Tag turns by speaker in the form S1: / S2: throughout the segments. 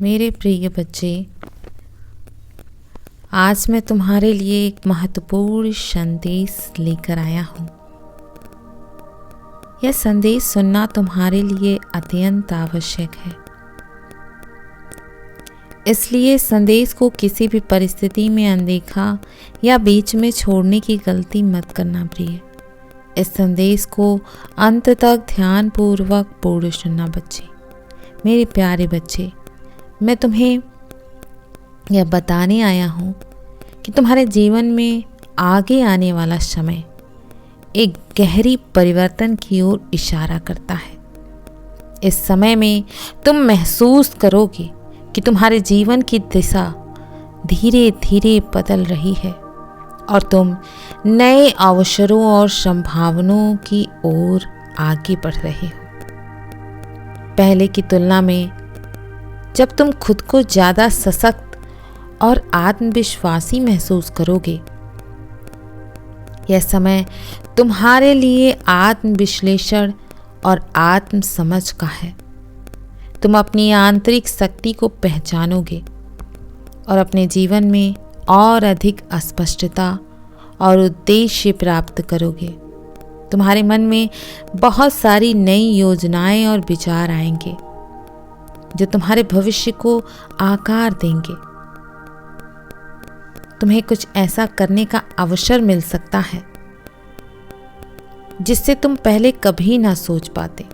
S1: मेरे प्रिय बच्चे, आज मैं तुम्हारे लिए एक महत्वपूर्ण संदेश लेकर आया हूँ। यह संदेश सुनना तुम्हारे लिए अत्यंत आवश्यक है। इसलिए संदेश को किसी भी परिस्थिति में अनदेखा या बीच में छोड़ने की गलती मत करना प्रिय। इस संदेश को अंत तक ध्यानपूर्वक पूर्ण सुनना बच्चे। मेरे प्यारे बच्चे, मैं तुम्हें यह बताने आया हूँ कि तुम्हारे जीवन में आगे आने वाला समय एक गहरी परिवर्तन की ओर इशारा करता है। इस समय में तुम महसूस करोगे कि तुम्हारे जीवन की दिशा धीरे धीरे बदल रही है और तुम नए अवसरों और संभावनाओं की ओर आगे बढ़ रहे हो। पहले की तुलना में जब तुम खुद को ज़्यादा सशक्त और आत्मविश्वासी महसूस करोगे, यह समय तुम्हारे लिए आत्मविश्लेषण और आत्मसमझ का है। तुम अपनी आंतरिक शक्ति को पहचानोगे और अपने जीवन में और अधिक स्पष्टता और उद्देश्य प्राप्त करोगे। तुम्हारे मन में बहुत सारी नई योजनाएं और विचार आएंगे जो तुम्हारे भविष्य को आकार देंगे। तुम्हें कुछ ऐसा करने का अवसर मिल सकता है जिससे तुम पहले कभी ना सोच पाते,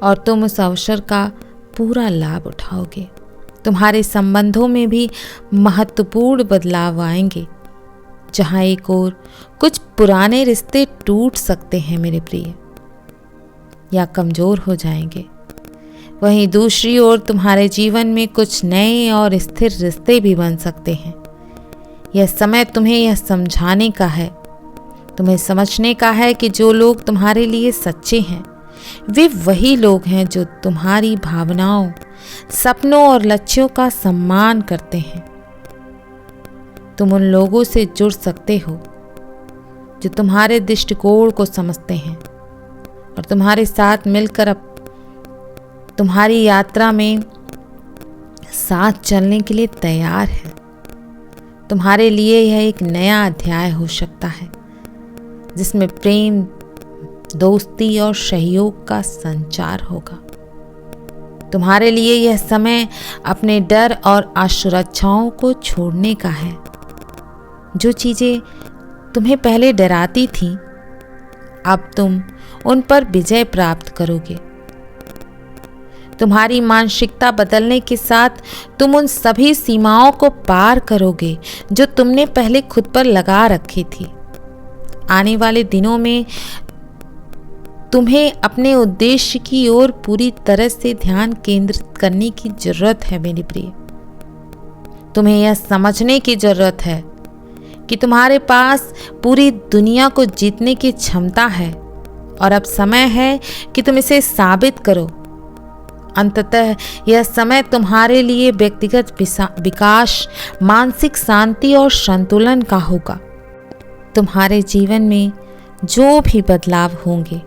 S1: और तुम उस अवसर का पूरा लाभ उठाओगे। तुम्हारे संबंधों में भी महत्वपूर्ण बदलाव आएंगे। जहां एक ओर कुछ पुराने रिश्ते टूट सकते हैं मेरे प्रिय, या कमजोर हो जाएंगे, वहीं दूसरी ओर तुम्हारे जीवन में कुछ नए और स्थिर रिश्ते भी बन सकते हैं। यह समय तुम्हें यह समझाने का है, तुम्हें समझने का है कि जो लोग तुम्हारे लिए सच्चे हैं वे वही लोग हैं जो तुम्हारी भावनाओं, सपनों और लक्ष्यों का सम्मान करते हैं। तुम उन लोगों से जुड़ सकते हो जो तुम्हारे दृष्टिकोण को समझते हैं और तुम्हारे साथ मिलकर अब तुम्हारी यात्रा में साथ चलने के लिए तैयार है। तुम्हारे लिए यह एक नया अध्याय हो सकता है जिसमें प्रेम, दोस्ती और सहयोग का संचार होगा। तुम्हारे लिए यह समय अपने डर और असुरक्षाओं को छोड़ने का है। जो चीजें तुम्हें पहले डराती थीं, अब तुम उन पर विजय प्राप्त करोगे। तुम्हारी मानसिकता बदलने के साथ तुम उन सभी सीमाओं को पार करोगे जो तुमने पहले खुद पर लगा रखी थी। आने वाले दिनों में तुम्हें अपने उद्देश्य की ओर पूरी तरह से ध्यान केंद्रित करने की जरूरत है मेरे प्रिय। तुम्हें यह समझने की जरूरत है कि तुम्हारे पास पूरी दुनिया को जीतने की क्षमता है और अब समय है कि तुम इसे साबित करो। अंततः यह समय तुम्हारे लिए व्यक्तिगत विकास, मानसिक शांति और संतुलन का होगा। तुम्हारे जीवन में जो भी बदलाव होंगे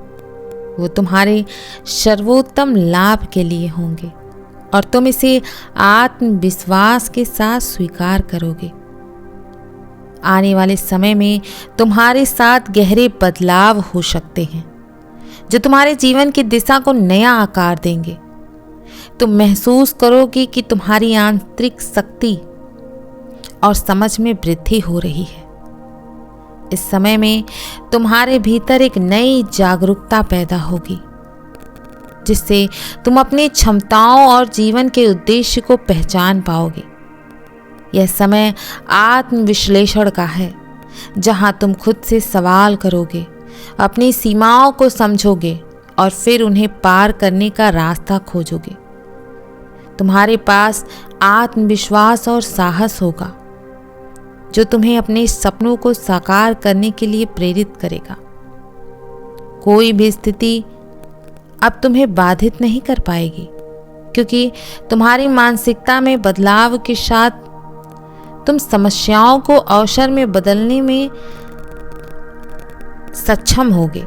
S1: वो तुम्हारे सर्वोत्तम लाभ के लिए होंगे और तुम इसे आत्मविश्वास के साथ स्वीकार करोगे। आने वाले समय में तुम्हारे साथ गहरे बदलाव हो सकते हैं जो तुम्हारे जीवन की दिशा को नया आकार देंगे। तुम महसूस करोगे कि तुम्हारी आंतरिक शक्ति और समझ में वृद्धि हो रही है। इस समय में तुम्हारे भीतर एक नई जागरूकता पैदा होगी जिससे तुम अपनी क्षमताओं और जीवन के उद्देश्य को पहचान पाओगे। यह समय आत्मविश्लेषण का है जहां तुम खुद से सवाल करोगे, अपनी सीमाओं को समझोगे और फिर उन्हें पार करने का रास्ता खोजोगे। तुम्हारे पास आत्मविश्वास और साहस होगा जो तुम्हें अपने सपनों को साकार करने के लिए प्रेरित करेगा। कोई भी स्थिति अब तुम्हें बाधित नहीं कर पाएगी क्योंकि तुम्हारी मानसिकता में बदलाव के साथ तुम समस्याओं को अवसर में बदलने में सक्षम होगे।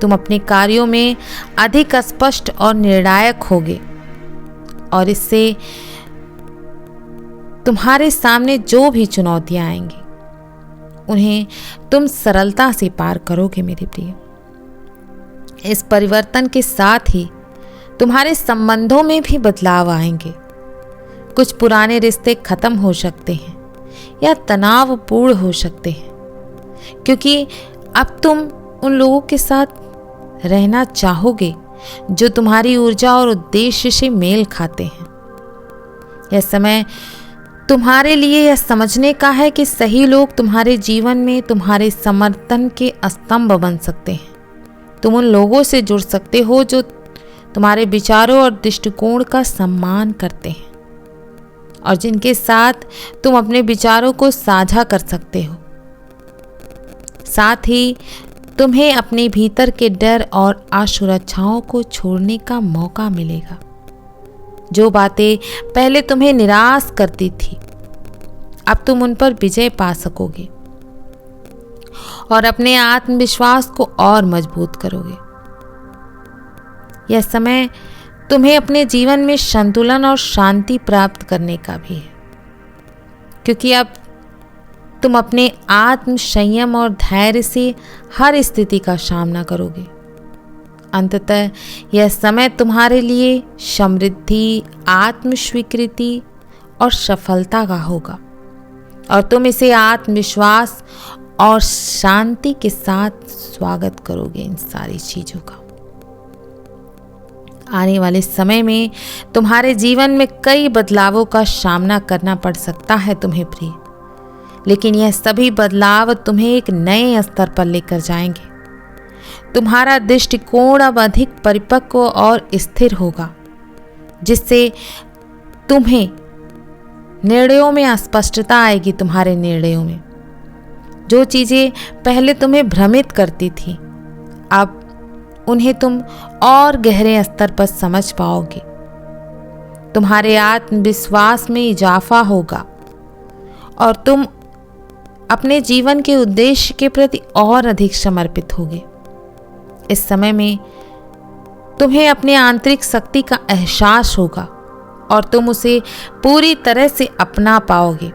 S1: तुम अपने कार्यों में अधिक स्पष्ट और निर्णायक होगे और इससे तुम्हारे सामने जो भी चुनौतियां आएंगी उन्हें तुम सरलता से पार करोगे मेरे प्रिय। इस परिवर्तन के साथ ही तुम्हारे संबंधों में भी बदलाव आएंगे। कुछ पुराने रिश्ते खत्म हो सकते हैं या तनावपूर्ण हो सकते हैं, क्योंकि अब तुम उन लोगों के साथ रहना चाहोगे जो तुम्हारी ऊर्जा और उद्देश्य से मेल खाते हैं। यह समय तुम्हारे लिए यह समझने का है कि सही लोग तुम्हारे जीवन में तुम्हारे समर्थन के स्तंभ बन सकते हैं। तुम उन लोगों से जुड़ सकते हो जो तुम्हारे विचारों और दृष्टिकोण का सम्मान करते हैं और जिनके साथ तुम अपने विचारों को साझा कर सकते हो। साथ ही तुम्हें अपने भीतर के डर और असुरक्षाओं को छोड़ने का मौका मिलेगा। जो बातें पहले तुम्हें निराश करती थी, अब तुम उन पर विजय पा सकोगे और अपने आत्मविश्वास को और मजबूत करोगे। यह समय तुम्हें अपने जीवन में संतुलन और शांति प्राप्त करने का भी है, क्योंकि अब तुम अपने आत्म संयम और धैर्य से हर स्थिति का सामना करोगे। अंततः यह समय तुम्हारे लिए समृद्धि, आत्म स्वीकृति और सफलता का होगा और तुम इसे आत्मविश्वास और शांति के साथ स्वागत करोगे इन सारी चीज़ों का। आने वाले समय में तुम्हारे जीवन में कई बदलावों का सामना करना पड़ सकता है तुम्हें प्रिय, लेकिन यह सभी बदलाव तुम्हें एक नए स्तर पर लेकर जाएंगे। तुम्हारा दृष्टिकोण अब अधिक परिपक्व और स्थिर होगा, जिससे तुम्हें निर्णयों में स्पष्टता आएगी। तुम्हारे निर्णयों में जो चीज़ें पहले तुम्हें भ्रमित करती थी, अब उन्हें तुम और गहरे स्तर पर समझ पाओगे। तुम्हारे आत्मविश्वास में इजाफा होगा और तुम अपने जीवन के उद्देश्य के प्रति और अधिक समर्पित होगे। इस समय में तुम्हें अपनी आंतरिक शक्ति का एहसास होगा और तुम उसे पूरी तरह से अपना पाओगे।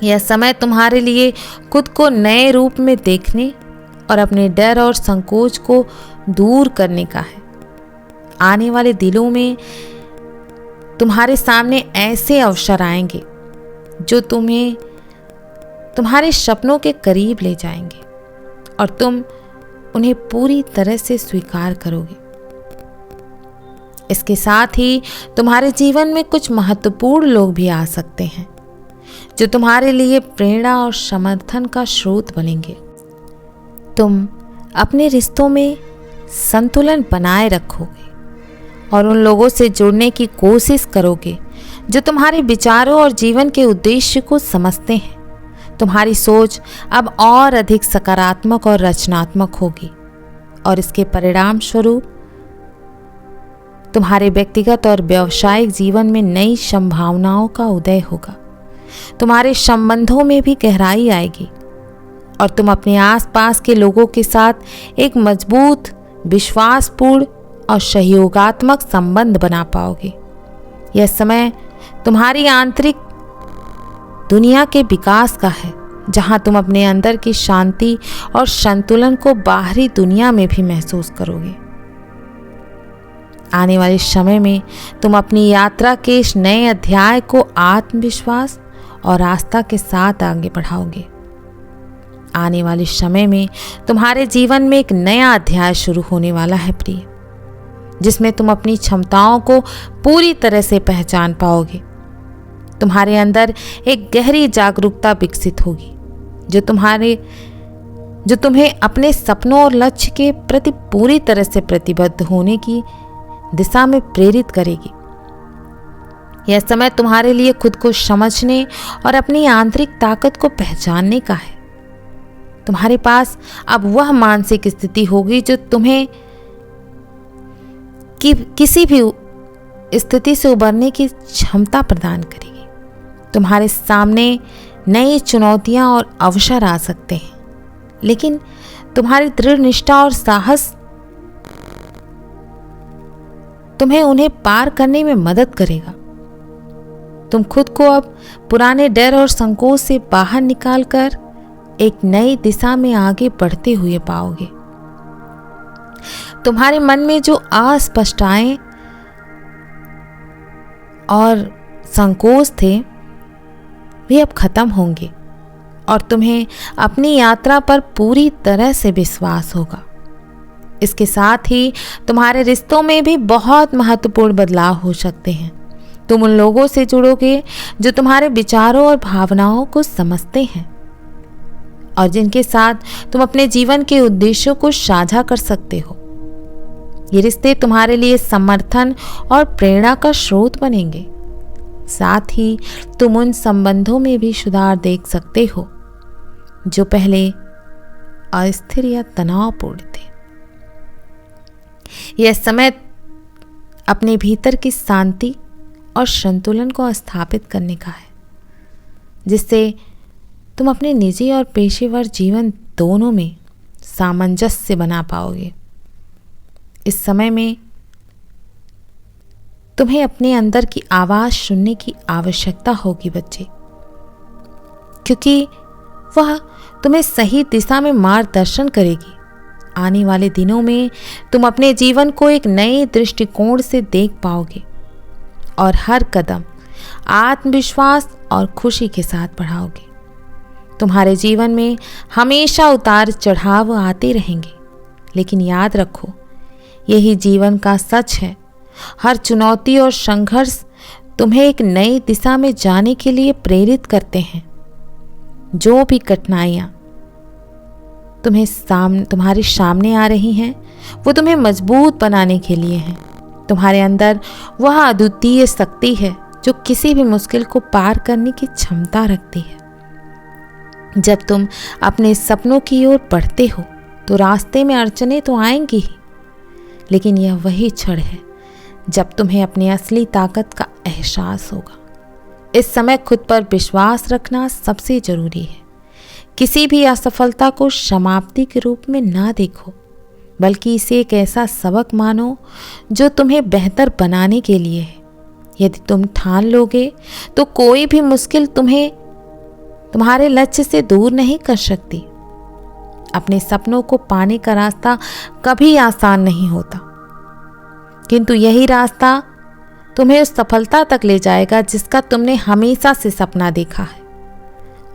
S1: यह समय तुम्हारे लिए खुद को नए रूप में देखने और अपने डर और संकोच को दूर करने का है। आने वाले दिनों में तुम्हारे सामने ऐसे अवसर आएंगे जो तुम्हें तुम्हारे सपनों के करीब ले जाएंगे और तुम उन्हें पूरी तरह से स्वीकार करोगे। इसके साथ ही तुम्हारे जीवन में कुछ महत्वपूर्ण लोग भी आ सकते हैं जो तुम्हारे लिए प्रेरणा और समर्थन का स्रोत बनेंगे। तुम अपने रिश्तों में संतुलन बनाए रखोगे और उन लोगों से जुड़ने की कोशिश करोगे जो तुम्हारे विचारों और जीवन के उद्देश्य को समझते हैं। तुम्हारी सोच अब और अधिक सकारात्मक और रचनात्मक होगी और इसके परिणाम स्वरूप तुम्हारे व्यक्तिगत और व्यावसायिक जीवन में नई संभावनाओं का उदय होगा। तुम्हारे संबंधों में भी गहराई आएगी और तुम अपने आसपास के लोगों के साथ एक मजबूत, विश्वासपूर्ण और सहयोगात्मक संबंध बना पाओगे। यह समय तुम्हारी आंतरिक दुनिया के विकास का है, जहां तुम अपने अंदर की शांति और संतुलन को बाहरी दुनिया में भी महसूस करोगे। आने वाले समय में तुम अपनी यात्रा के इस नए अध्याय को आत्मविश्वास और आस्था के साथ आगे बढ़ाओगे। आने वाले समय में तुम्हारे जीवन में एक नया अध्याय शुरू होने वाला है प्रिय, जिसमें तुम अपनी क्षमताओं को पूरी तरह से पहचान पाओगे। तुम्हारे अंदर एक गहरी जागरूकता विकसित होगी जो तुम्हें अपने सपनों और लक्ष्य के प्रति पूरी तरह से प्रतिबद्ध होने की दिशा में प्रेरित करेगी। यह समय तुम्हारे लिए खुद को समझने और अपनी आंतरिक ताकत को पहचानने का है। तुम्हारे पास अब वह मानसिक स्थिति होगी जो तुम्हें किसी भी स्थिति से उबरने की क्षमता प्रदान करेगी। तुम्हारे सामने नई चुनौतियां और अवसर आ सकते हैं, लेकिन तुम्हारी दृढ़ निष्ठा और साहस तुम्हें उन्हें पार करने में मदद करेगा। तुम खुद को अब पुराने डर और संकोच से बाहर निकालकर एक नई दिशा में आगे बढ़ते हुए पाओगे। तुम्हारे मन में जो अस्पष्टताएं और संकोच थे वे अब खत्म होंगे और तुम्हें अपनी यात्रा पर पूरी तरह से विश्वास होगा। इसके साथ ही तुम्हारे रिश्तों में भी बहुत महत्वपूर्ण बदलाव हो सकते हैं। तुम उन लोगों से जुड़ोगे जो तुम्हारे विचारों और भावनाओं को समझते हैं और जिनके साथ तुम अपने जीवन के उद्देश्यों को साझा कर सकते हो। ये रिश्ते तुम्हारे लिए समर्थन और प्रेरणा का स्रोत बनेंगे। साथ ही तुम उन संबंधों में भी सुधार देख सकते हो जो पहले अस्थिर या तनावपूर्ण थे। यह समय अपने भीतर की शांति और संतुलन को स्थापित करने का है, जिससे तुम अपने निजी और पेशेवर जीवन दोनों में सामंजस्य बना पाओगे। इस समय में तुम्हें अपने अंदर की आवाज़ सुनने की आवश्यकता होगी बच्चे, क्योंकि वह तुम्हें सही दिशा में मार्गदर्शन करेगी। आने वाले दिनों में तुम अपने जीवन को एक नए दृष्टिकोण से देख पाओगे और हर कदम आत्मविश्वास और खुशी के साथ बढ़ाओगे। तुम्हारे जीवन में हमेशा उतार चढ़ाव आते रहेंगे, लेकिन याद रखो, यही जीवन का सच है। हर चुनौती और संघर्ष तुम्हें एक नई दिशा में जाने के लिए प्रेरित करते हैं। जो भी कठिनाइयाँ तुम्हारे सामने आ रही हैं, वो तुम्हें मजबूत बनाने के लिए हैं। तुम्हारे अंदर वह अद्वितीय शक्ति है जो किसी भी मुश्किल को पार करने की क्षमता रखती है। जब तुम अपने सपनों की ओर बढ़ते हो तो रास्ते में अड़चनें तो आएंगी ही, लेकिन यह वही क्षण है जब तुम्हें अपनी असली ताकत का एहसास होगा। इस समय खुद पर विश्वास रखना सबसे जरूरी है। किसी भी असफलता को समाप्ति के रूप में ना देखो, बल्कि इसे एक ऐसा सबक मानो जो तुम्हें बेहतर बनाने के लिए है। यदि तुम ठान लोगे तो कोई भी मुश्किल तुम्हें तुम्हारे लक्ष्य से दूर नहीं कर सकती। अपने सपनों को पाने का रास्ता कभी आसान नहीं होता, किंतु यही रास्ता तुम्हें उस सफलता तक ले जाएगा जिसका तुमने हमेशा से सपना देखा है।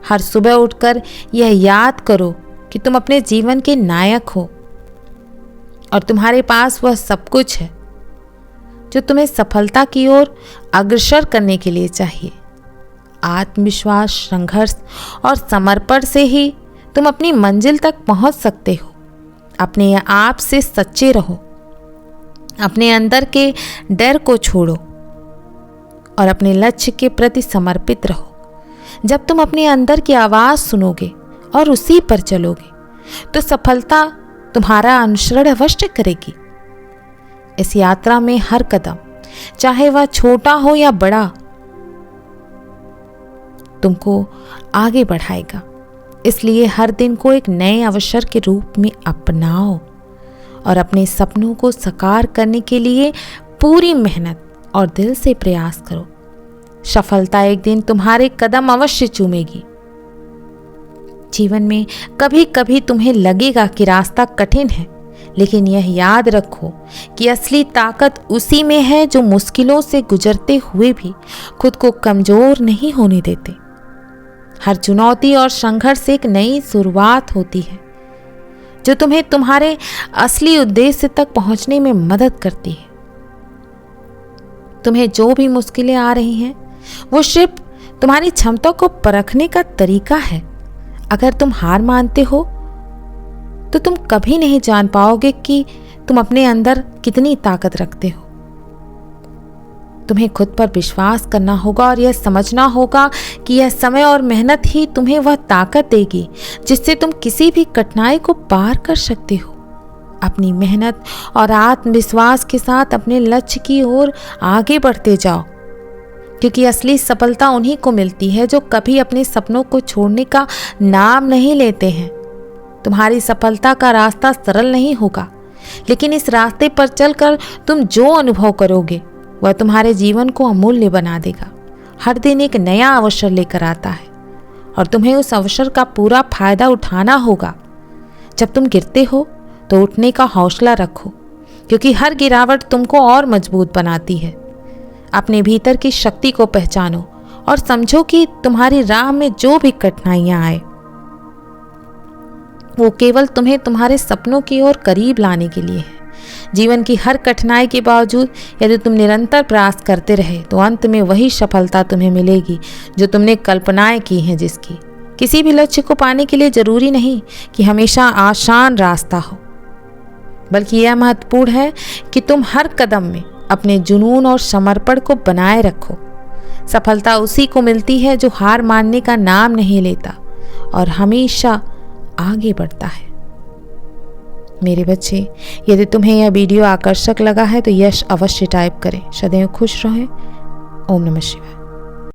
S1: हर सुबह उठकर यह याद करो कि तुम अपने जीवन के नायक हो और तुम्हारे पास वह सब कुछ है जो तुम्हें सफलता की ओर अग्रसर करने के लिए चाहिए। आत्मविश्वास, संघर्ष और समर्पण से ही तुम अपनी मंजिल तक पहुंच सकते हो। अपने आप से सच्चे रहो, अपने अंदर के डर को छोड़ो और अपने लक्ष्य के प्रति समर्पित रहो। जब तुम अपने अंदर की आवाज़ सुनोगे और उसी पर चलोगे तो सफलता तुम्हारा अनुसरण अवश्य करेगी। इस यात्रा में हर कदम, चाहे वह छोटा हो या बड़ा, तुमको आगे बढ़ाएगा। इसलिए हर दिन को एक नए अवसर के रूप में अपनाओ और अपने सपनों को साकार करने के लिए पूरी मेहनत और दिल से प्रयास करो। सफलता एक दिन तुम्हारे कदम अवश्य चूमेगी। जीवन में कभी कभी तुम्हें लगेगा कि रास्ता कठिन है, लेकिन यह याद रखो कि असली ताकत उसी में है जो मुश्किलों से गुजरते हुए भी खुद को कमजोर नहीं होने देते। हर चुनौती और संघर्ष एक नई शुरुआत होती है जो तुम्हें तुम्हारे असली उद्देश्य तक पहुंचने में मदद करती है। तुम्हें जो भी मुश्किलें आ रही हैं, वो सिर्फ तुम्हारी क्षमता को परखने का तरीका है। अगर तुम हार मानते हो तो तुम कभी नहीं जान पाओगे कि तुम अपने अंदर कितनी ताकत रखते हो। तुम्हें खुद पर विश्वास करना होगा और यह समझना होगा कि यह समय और मेहनत ही तुम्हें वह ताकत देगी जिससे तुम किसी भी कठिनाई को पार कर सकते हो। अपनी मेहनत और आत्मविश्वास के साथ अपने लक्ष्य की ओर आगे बढ़ते जाओ, क्योंकि असली सफलता उन्हीं को मिलती है जो कभी अपने सपनों को छोड़ने का नाम नहीं लेते हैं। तुम्हारी सफलता का रास्ता सरल नहीं होगा, लेकिन इस रास्ते पर चलकर तुम जो अनुभव करोगे वह तुम्हारे जीवन को अमूल्य बना देगा। हर दिन एक नया अवसर लेकर आता है और तुम्हें उस अवसर का पूरा फायदा उठाना होगा। जब तुम गिरते हो तो उठने का हौसला रखो, क्योंकि हर गिरावट तुमको और मजबूत बनाती है। अपने भीतर की शक्ति को पहचानो और समझो कि तुम्हारी राह में जो भी कठिनाइयां आए वो केवल तुम्हें तुम्हारे सपनों की ओर करीब लाने के लिए है। जीवन की हर कठिनाई के बावजूद यदि तुम निरंतर प्रयास करते रहे तो अंत में वही सफलता तुम्हें मिलेगी जो तुमने कल्पनाएं की हैं। जिसकी किसी भी लक्ष्य को पाने के लिए जरूरी नहीं कि हमेशा आसान रास्ता हो, बल्कि यह महत्वपूर्ण है कि तुम हर कदम में अपने जुनून और समर्पण को बनाए रखो। सफलता उसी को मिलती है जो हार मानने का नाम नहीं लेता और हमेशा आगे बढ़ता है। मेरे बच्चे, यदि तुम्हें यह वीडियो आकर्षक लगा है तो यश अवश्य टाइप करें। सदैव खुश रहें। ओम नमः शिवाय।